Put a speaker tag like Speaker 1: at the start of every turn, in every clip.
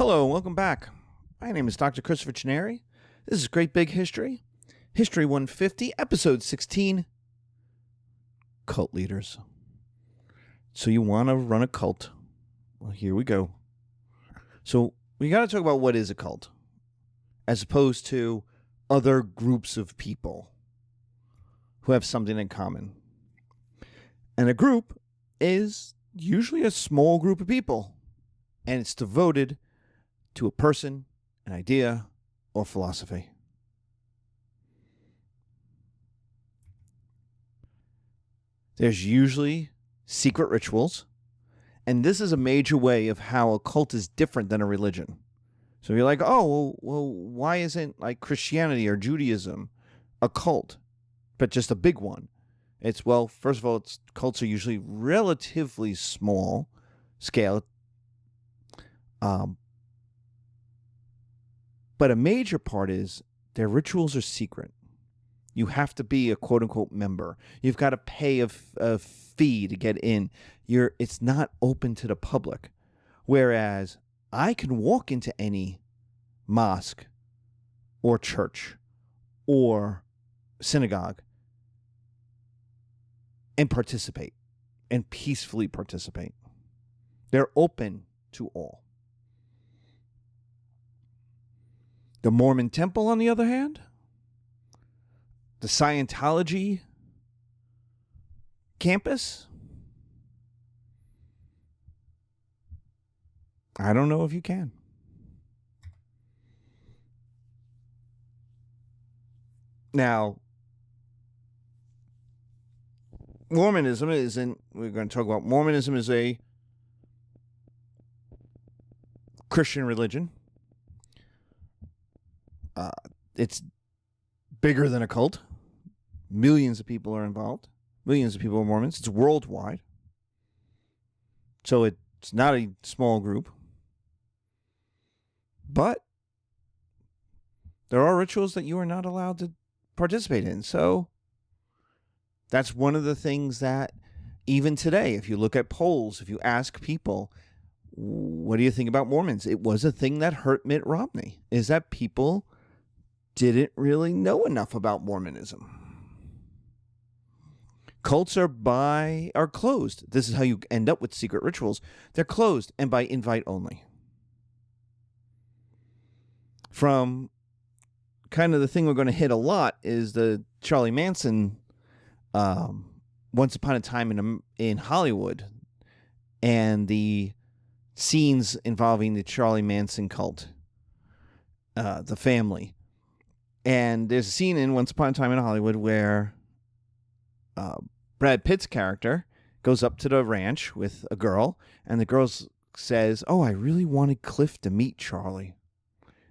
Speaker 1: Hello, and welcome back. My name is Dr. Christopher Chineri. This is Great Big History, History 150, Episode 16, Cult Leaders. So you want to run a cult? Well, here we go. So we got to talk about what is a cult, as opposed to other groups of people who have something in common. And a group is usually a small group of people, and it's devoted to a person, an idea, or philosophy. There's usually secret rituals, and this is a major way of how a cult is different than a religion. So you're like, oh, well, why isn't like Christianity or Judaism a cult, but just a big one? It's, well, first of all, cults are usually relatively small scale. But a major part is their rituals are secret. You have to be a quote-unquote member. You've got to pay a fee to get in. It's not open to the public. Whereas I can walk into any mosque or church or synagogue and participate, and peacefully participate. They're open to all. The Mormon Temple, on the other hand, the Scientology campus, I don't know if you can. Now, Mormonism isn't, we're going to talk about Mormonism is a Christian religion. It's bigger than a cult. Millions of people are involved. Millions of people are Mormons. It's worldwide. So it's not a small group. But there are rituals that you are not allowed to participate in. So that's one of the things that even today, if you look at polls, if you ask people, what do you think about Mormons? It was a thing that hurt Mitt Romney, is that people didn't really know enough about Mormonism. Cults are closed. This is how you end up with secret rituals. They're closed and by invite only. From kind of the thing we're going to hit a lot is the Charlie Manson Once Upon a Time in Hollywood, and the scenes involving the Charlie Manson cult, the family. And there's a scene in Once Upon a Time in Hollywood where Brad Pitt's character goes up to the ranch with a girl, and the girl says, "Oh, I really wanted Cliff to meet Charlie."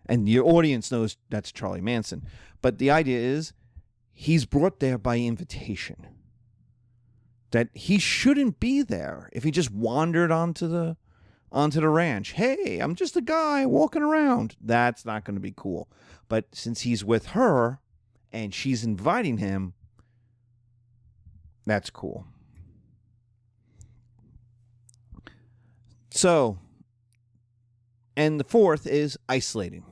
Speaker 1: And your audience knows that's Charlie Manson. But the idea is he's brought there by invitation. That he shouldn't be there if he just wandered onto the ranch. Hey, I'm just a guy walking around. That's not going to be cool. But since he's with her and she's inviting him, that's cool. So, and the fourth is isolating.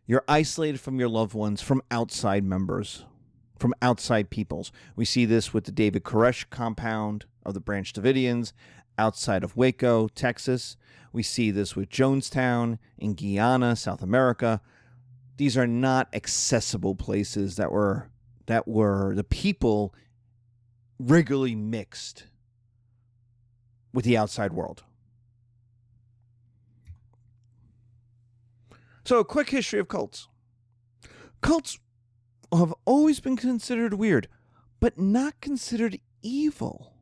Speaker 1: You're isolated from your loved ones, from outside members, from outside peoples. We see this with the David Koresh compound of the Branch Davidians outside of Waco, Texas. We see this with Jonestown in Guyana, South America. These are not accessible places that were the people regularly mixed with the outside world. So, a quick history of cults. Cults have always been considered weird, but not considered evil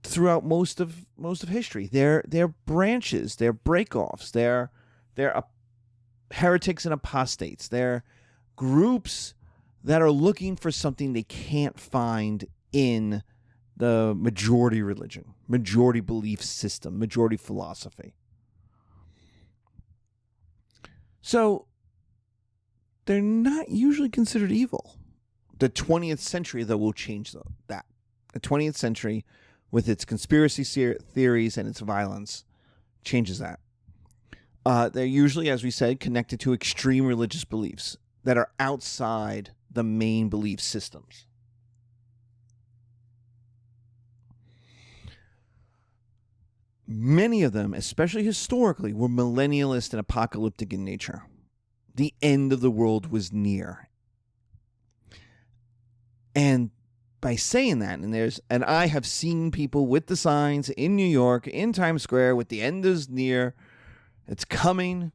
Speaker 1: throughout most of history. They're branches, they're break-offs, they're heretics and apostates. They're groups that are looking for something they can't find in the majority religion, majority belief system, majority philosophy. So they're not usually considered evil. The 20th century, though, will change that. The 20th century with its conspiracy theories and its violence, changes that. They're usually, as we said, connected to extreme religious beliefs that are outside the main belief systems. Many of them, especially historically, were millennialist and apocalyptic in nature. The end of the world was near. And by saying that, and I have seen people with the signs in New York, in Times Square, with the end is near, it's coming.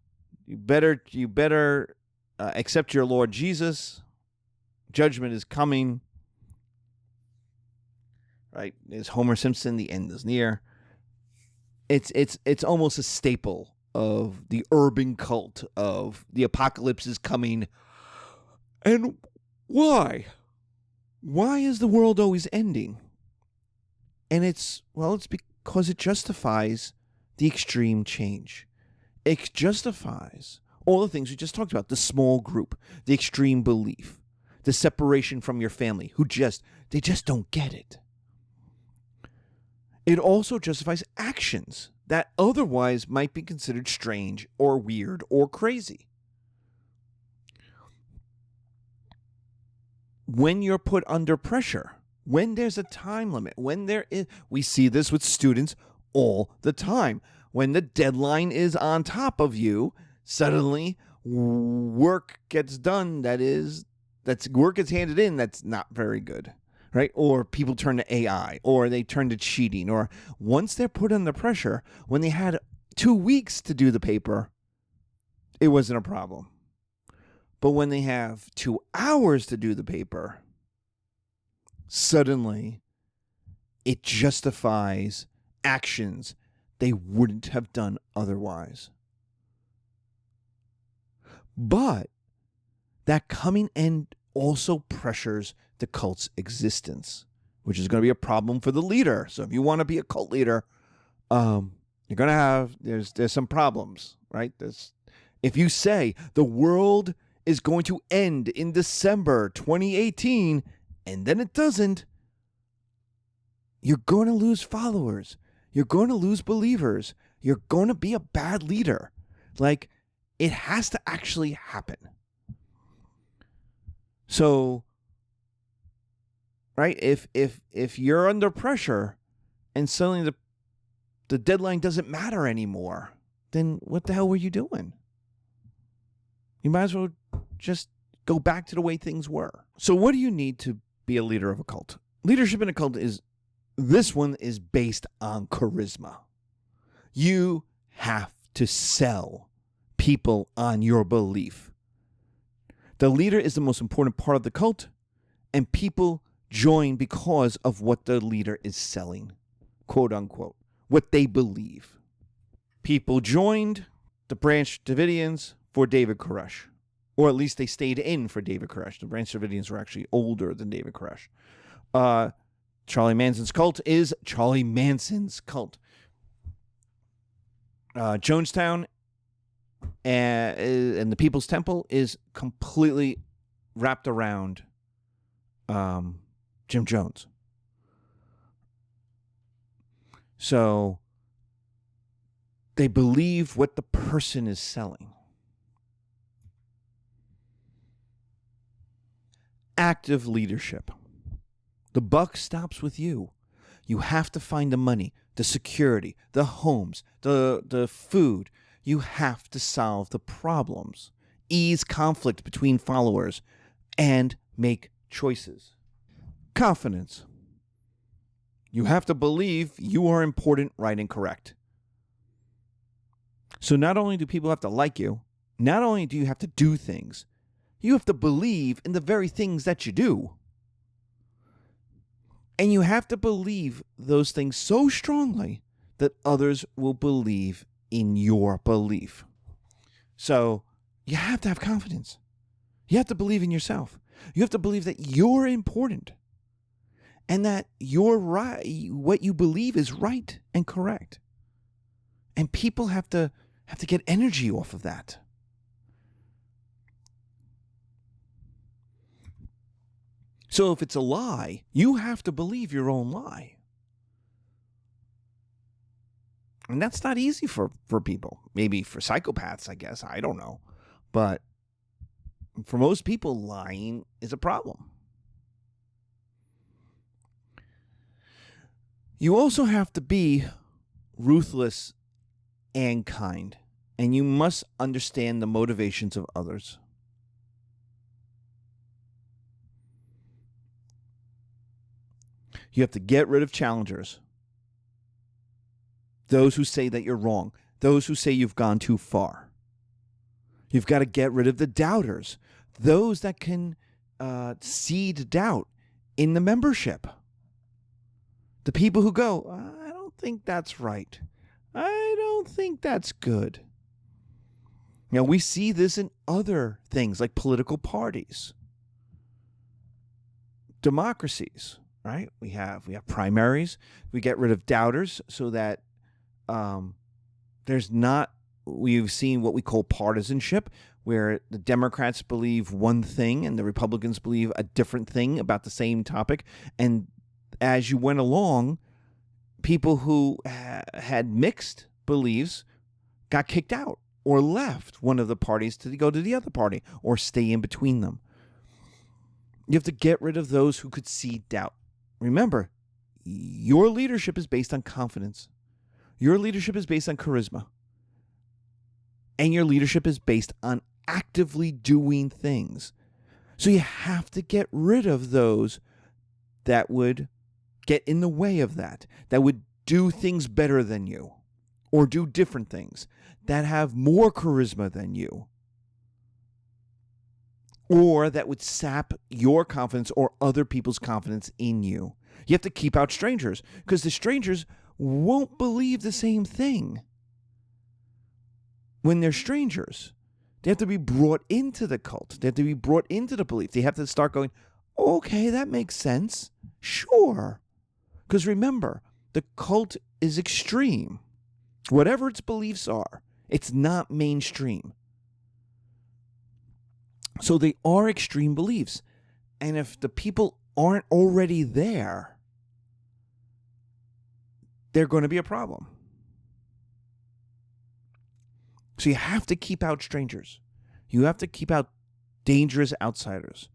Speaker 1: You better accept your Lord Jesus. Judgment is coming. Right? Is Homer Simpson, the end is near. It's almost a staple of the urban cult of the apocalypse is coming. And why? Why is the world always ending? And it's because it justifies the extreme change. It justifies all the things we just talked about, the small group, the extreme belief, the separation from your family they just don't get it. It also justifies actions that otherwise might be considered strange or weird or crazy. When you're put under pressure, when there's a time limit, we see this with students all the time. When the deadline is on top of you, suddenly work gets done work gets handed in that's not very good, right? Or people turn to AI, or they turn to cheating, or once they're put under pressure, when they had 2 weeks to do the paper, it wasn't a problem. But when they have 2 hours to do the paper, suddenly it justifies actions they wouldn't have done otherwise. But that coming end also pressures the cult's existence, which is going to be a problem for the leader. So if you want to be a cult leader, you're going to have, there's some problems, right? If you say the world is going to end in December 2018, and then it doesn't, you're going to lose followers. You're going to lose believers. You're going to be a bad leader. Like, it has to actually happen. So, right, if you're under pressure and suddenly the deadline doesn't matter anymore, then what the hell were you doing? You might as well just go back to the way things were. So what do you need to be a leader of a cult? Leadership in a cult is based on charisma. You have to sell people on your belief. The leader is the most important part of the cult, and people join because of what the leader is selling, quote unquote, what they believe. People joined the Branch Davidians for David Koresh, or at least they stayed in for David Koresh. The Branch Davidians were actually older than David Koresh. Charlie Manson's cult is Charlie Manson's cult. Jonestown and the People's Temple is completely wrapped around Jim Jones. So they believe what the person is selling. Active leadership. The buck stops with you. You have to find the money, the security, the homes, the food. You have to solve the problems, ease conflict between followers, and make choices. Confidence. You have to believe you are important, right, and correct. So not only do people have to like you, not only do you have to do things, you have to believe in the very things that you do. And you have to believe those things so strongly that others will believe in your belief. So you have to have confidence. You have to believe in yourself. You have to believe that you're important and that you're right. What you believe is right and correct. And people have to get energy off of that. So if it's a lie, you have to believe your own lie. And that's not easy for people. Maybe for psychopaths, I guess. I don't know. But for most people, lying is a problem. You also have to be ruthless and kind. And you must understand the motivations of others. You have to get rid of challengers. Those who say that you're wrong. Those who say you've gone too far. You've got to get rid of the doubters. Those that can seed doubt in the membership. The people who go, I don't think that's right. I don't think that's good. You know, we see this in other things like political parties, democracies, right? We have primaries. We get rid of doubters so that there's not, we've seen what we call partisanship, where the Democrats believe one thing and the Republicans believe a different thing about the same topic. And as you went along, people who had mixed beliefs got kicked out or left one of the parties to go to the other party or stay in between them. You have to get rid of those who could seed doubt. Remember, your leadership is based on confidence. Your leadership is based on charisma. And your leadership is based on actively doing things. So you have to get rid of those that would get in the way of that would do things better than you or do different things, that have more charisma than you, or that would sap your confidence or other people's confidence in you. You have to keep out strangers because the strangers won't believe the same thing. When they're strangers, they have to be brought into the cult. They have to be brought into the belief. They have to start going, okay, that makes sense. Sure. Because remember, the cult is extreme. Whatever its beliefs are, it's not mainstream. So they are extreme beliefs. And if the people aren't already there, they're going to be a problem. So you have to keep out strangers. You have to keep out dangerous outsiders.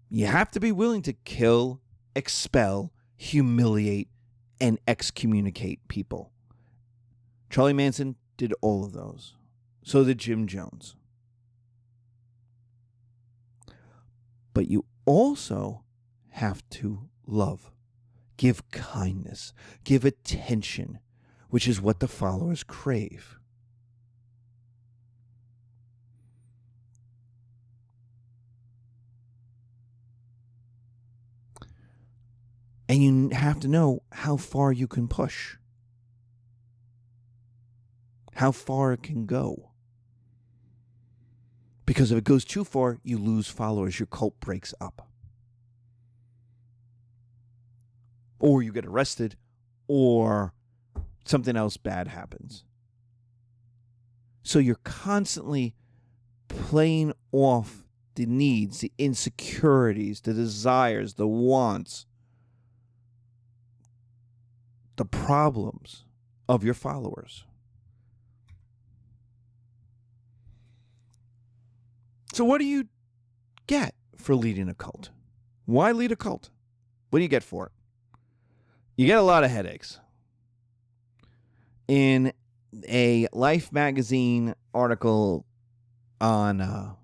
Speaker 1: You have to be willing to kill, expel, humiliate, and excommunicate people. Charlie Manson did all of those. So did Jim Jones. But you also have to love, give kindness, give attention, which is what the followers crave. And you have to know how far you can push, how far it can go. Because if it goes too far, you lose followers. Your cult breaks up. Or you get arrested, or something else bad happens. So you're constantly playing off the needs, the insecurities, the desires, the wants, the problems of your followers. So what do you get for leading a cult? Why lead a cult? What do you get for it? You get a lot of headaches. In a Life magazine article on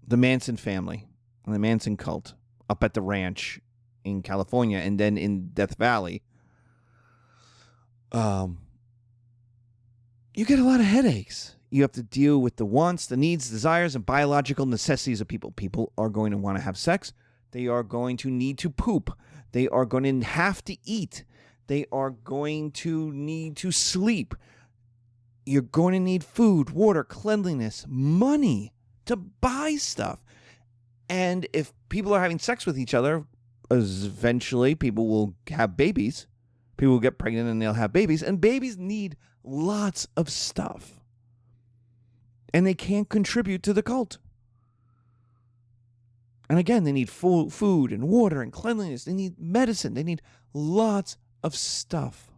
Speaker 1: the Manson family and the Manson cult up at the ranch in California and then in Death Valley, you get a lot of headaches. You have to deal with the wants, the needs, desires, and biological necessities of people. People are going to want to have sex. They are going to need to poop. They are going to have to eat. They are going to need to sleep. You're going to need food, water, cleanliness, money to buy stuff. And if people are having sex with each other, eventually people will have babies. People will get pregnant and they'll have babies. And babies need lots of stuff. And they can't contribute to the cult. And again, they need food and water and cleanliness. They need medicine. They need lots of stuff.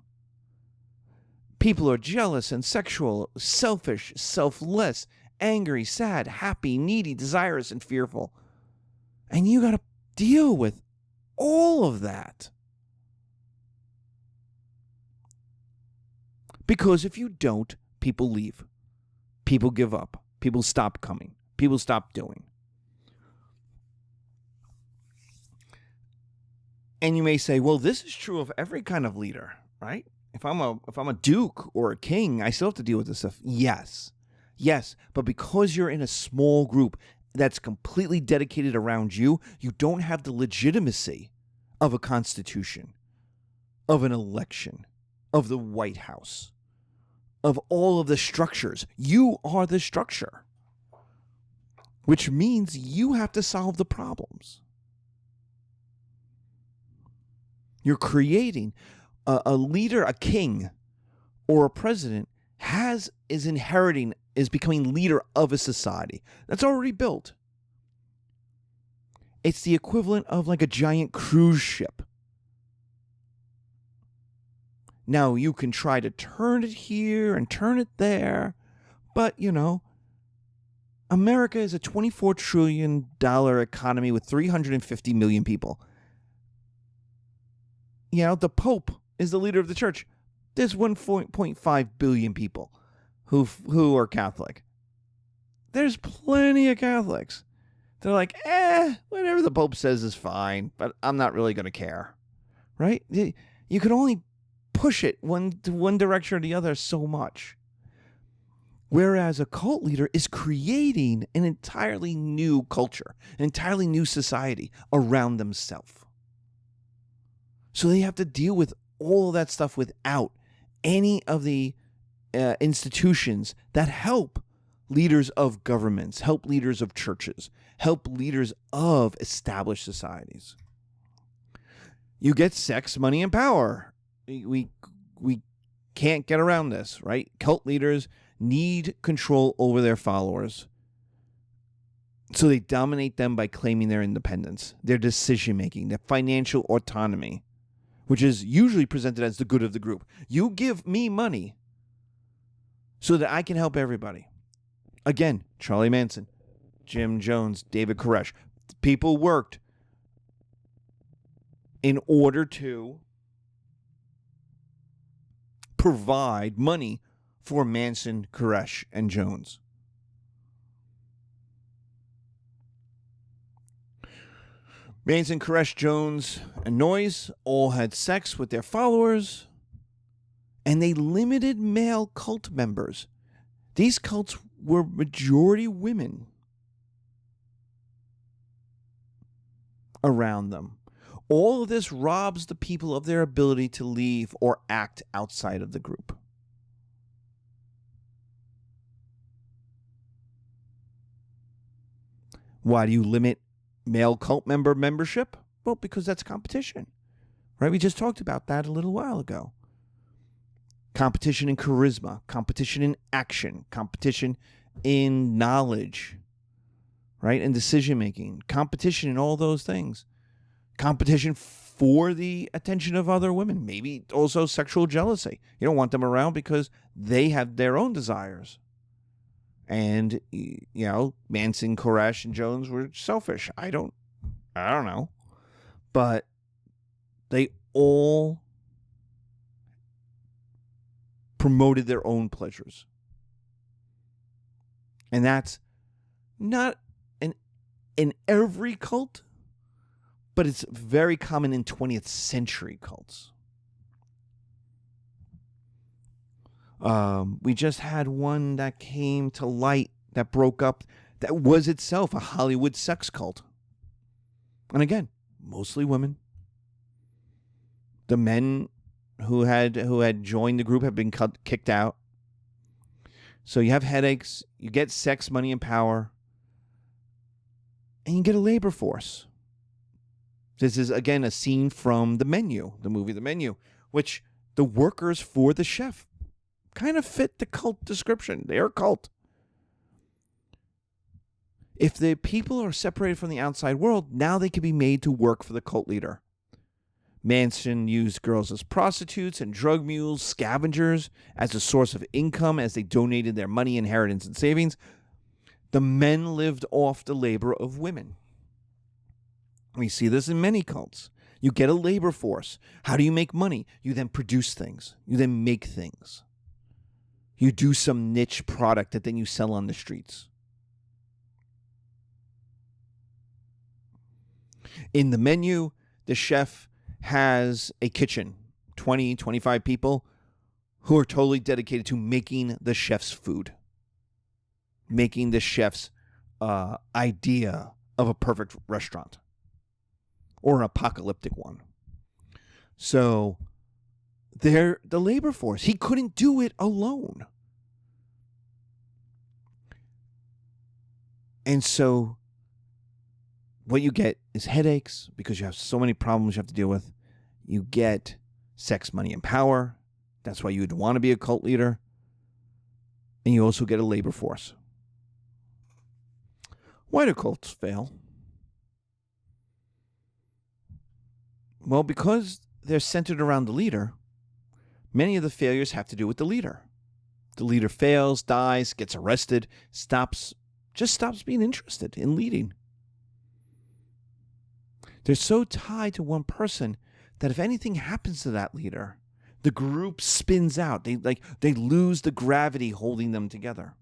Speaker 1: People are jealous and sexual, selfish, selfless, angry, sad, happy, needy, desirous, and fearful. And you got to deal with all of that. Because if you don't, people leave. People give up. People stop coming. People stop doing. And you may say, well, this is true of every kind of leader, right? If I'm a duke or a king, I still have to deal with this stuff. Yes. Yes, but because you're in a small group that's completely dedicated around you, you don't have the legitimacy of a constitution, of an election, of the White House, of all of the structures. You are the structure, which means you have to solve the problems. You're creating a leader, a king, or a president is becoming leader of a society that's already built. It's the equivalent of like a giant cruise ship. Now, you can try to turn it here and turn it there, but, America is a $24 trillion economy with 350 million people. The Pope is the leader of the church. There's 1.5 billion people who are Catholic. There's plenty of Catholics. They're like, whatever the Pope says is fine, but I'm not really going to care, right? You can only push it one direction or the other so much. Whereas a cult leader is creating an entirely new culture, an entirely new society around themselves. So they have to deal with all of that stuff without any of the institutions that help leaders of governments, help leaders of churches, help leaders of established societies. You get sex, money, and power. We can't get around this, right? Cult leaders need control over their followers. So they dominate them by claiming their independence, their decision-making, their financial autonomy, which is usually presented as the good of the group. You give me money so that I can help everybody. Again, Charlie Manson, Jim Jones, David Koresh. People worked in order to provide money for Manson, Koresh, and Jones. Manson, Koresh, Jones, and Noyes all had sex with their followers, and they limited male cult members. These cults were majority women around them. All of this robs the people of their ability to leave or act outside of the group. Why do you limit male cult membership? Well, because that's competition, right? We just talked about that a little while ago. Competition in charisma, competition in action, competition in knowledge, right? And decision making, competition in all those things. Competition for the attention of other women, maybe also sexual jealousy. You don't want them around because they have their own desires. And, Manson, Koresh, and Jones were selfish. I don't know. But they all promoted their own pleasures. And that's not in every cult, but it's very common in 20th century cults. We just had one that came to light, that broke up, that was itself a Hollywood sex cult. And again, mostly women. The men who had joined the group have been kicked out. So you have headaches, you get sex, money, and power, and you get a labor force. This is, again, a scene from The Menu, the movie The Menu, which the workers for the chef kind of fit the cult description. They are a cult. If the people are separated from the outside world, now they can be made to work for the cult leader. Manson used girls as prostitutes and drug mules, scavengers, as a source of income as they donated their money, inheritance, and savings. The men lived off the labor of women. We see this in many cults. You get a labor force. How do you make money? You then produce things. You then make things. You do some niche product that then you sell on the streets. In the menu, the chef has a kitchen, 20, 25 people who are totally dedicated to making the chef's food, making the chef's idea of a perfect restaurant or an apocalyptic one. So they're the labor force. He couldn't do it alone. And so what you get is headaches because you have so many problems you have to deal with. You get sex, money, and power. That's why you'd want to be a cult leader. And you also get a labor force. Why do cults fail? Well, because they're centered around the leader, many of the failures have to do with the leader. The leader fails, dies, gets arrested, just stops being interested in leading. They're so tied to one person that if anything happens to that leader, the group spins out. They lose the gravity holding them together.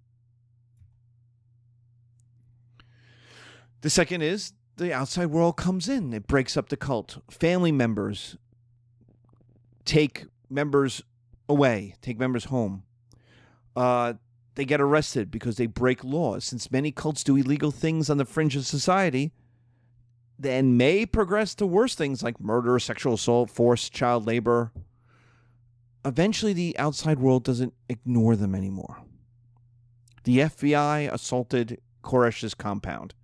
Speaker 1: The second is the outside world comes in. It breaks up the cult. Family members take members away, take members home. They get arrested because they break laws. Since many cults do illegal things on the fringe of society, then may progress to worse things like murder, sexual assault, forced child labor. Eventually, the outside world doesn't ignore them anymore. The FBI assaulted Koresh's compound.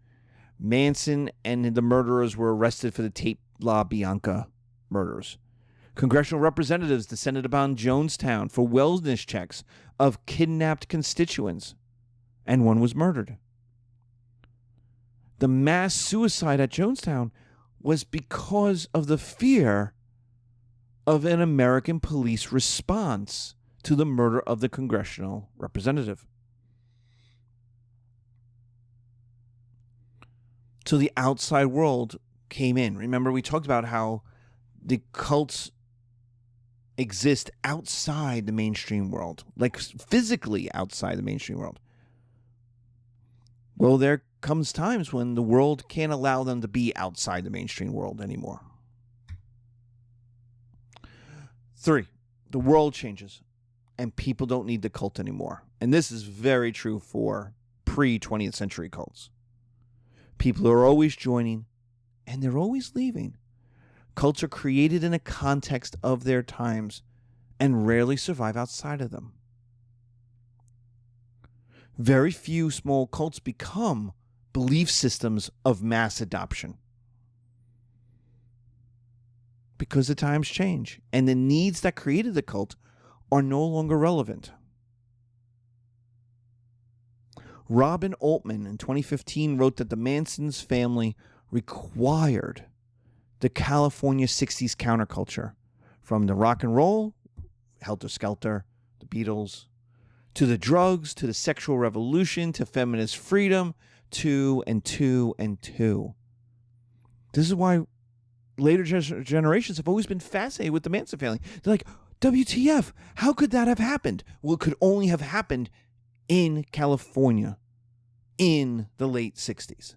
Speaker 1: Manson and the murderers were arrested for the Tate LaBianca murders. Congressional representatives descended upon Jonestown for wellness checks of kidnapped constituents, and one was murdered. The mass suicide at Jonestown was because of the fear of an American police response to the murder of the congressional representative. So the outside world came in. Remember, we talked about how the cults exist outside the mainstream world, like physically outside the mainstream world. Well, there comes times when the world can't allow them to be outside the mainstream world anymore. 3, the world changes and people don't need the cult anymore. And this is very true for pre-20th century cults. People are always joining and they're always leaving. Cults are created in a context of their times and rarely survive outside of them. Very few small cults become belief systems of mass adoption because the times change and the needs that created the cult are no longer relevant. Robin Altman in 2015 wrote that the Manson's family required the California 60s counterculture, from the rock and roll, Helter Skelter, the Beatles, to the drugs, to the sexual revolution, to feminist freedom, to. This is why later generations have always been fascinated with the Manson family. They're like, WTF, how could that have happened? Well, it could only have happened in California in the late 60s.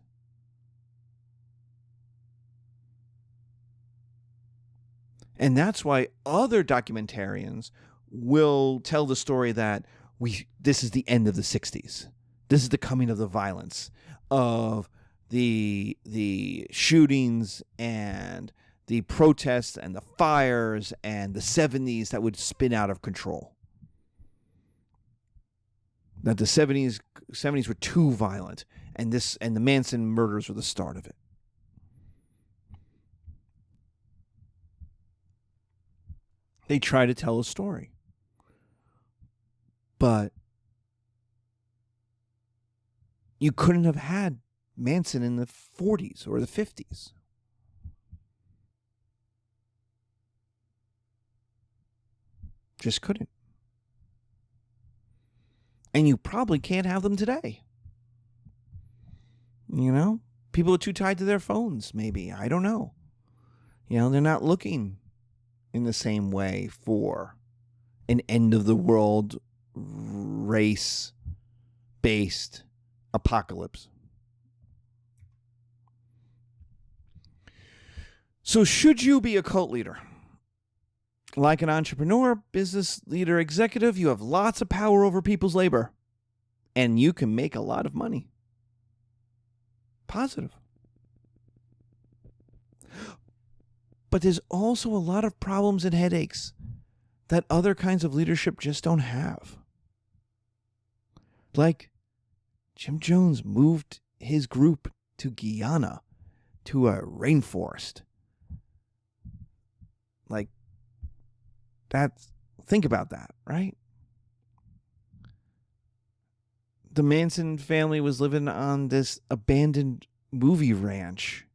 Speaker 1: And that's why other documentarians will tell the story that this is the end of the 60s. This is the coming of the violence, of the shootings and the protests and the fires and the 70s that would spin out of control. That the 70s were too violent, and the Manson murders were the start of it. They try to tell a story. But you couldn't have had Manson in the 40s or the 50s. Just couldn't. And you probably can't have them today. You know? People are too tied to their phones, maybe. I don't know. You know, they're not looking in the same way for an end of the world race based apocalypse. So should you be a cult leader? Like an entrepreneur, business leader, executive, you have lots of power over people's labor. And you can make a lot of money. Positive. But there's also a lot of problems and headaches that other kinds of leadership just don't have. Like, Jim Jones moved his group to Guyana, to a rainforest. Like, think about that, right? The Manson family was living on this abandoned movie ranch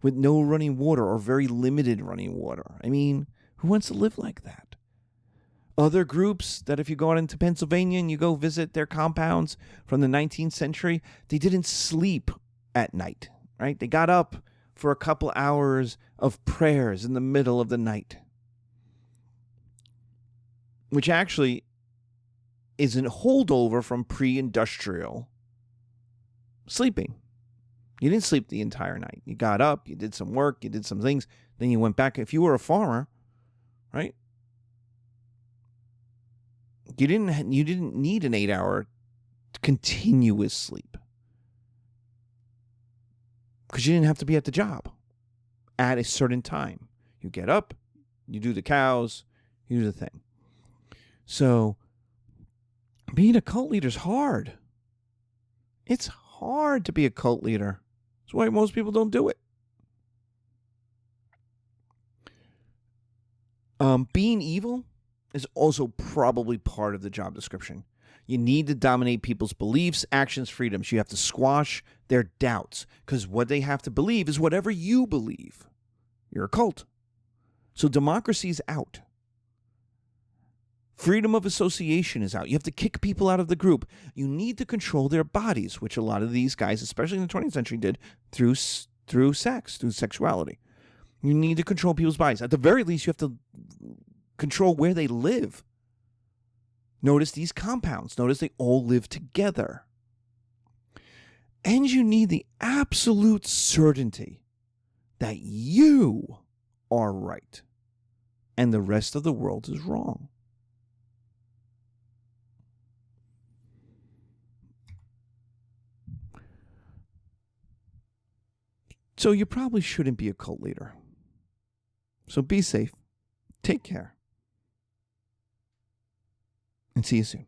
Speaker 1: with no running water or very limited running water. I mean, who wants to live like that? Other groups that if you go out into Pennsylvania and you go visit their compounds from the 19th century, they didn't sleep at night, right? They got up for a couple hours of prayers in the middle of the night, which actually is a holdover from pre-industrial sleeping. You didn't sleep the entire night. You got up, you did some work, you did some things, then you went back. If you were a farmer, right? You didn't need an 8-hour continuous sleep because you didn't have to be at the job at a certain time. You get up, you do the cows, you do the thing. So being a cult leader is hard. It's hard to be a cult leader. That's why most people don't do it. Being evil is also probably part of the job description. You need to dominate people's beliefs, actions, freedoms. You have to squash their doubts because what they have to believe is whatever you believe. You're a cult. So democracy is out. Freedom of association is out. You have to kick people out of the group. You need to control their bodies, which a lot of these guys, especially in the 20th century, did through sex, through sexuality. You need to control people's bodies. At the very least, you have to control where they live. Notice these compounds. Notice they all live together. And you need the absolute certainty that you are right and the rest of the world is wrong. So you probably shouldn't be a cult leader. So be safe. Take care. And see you soon.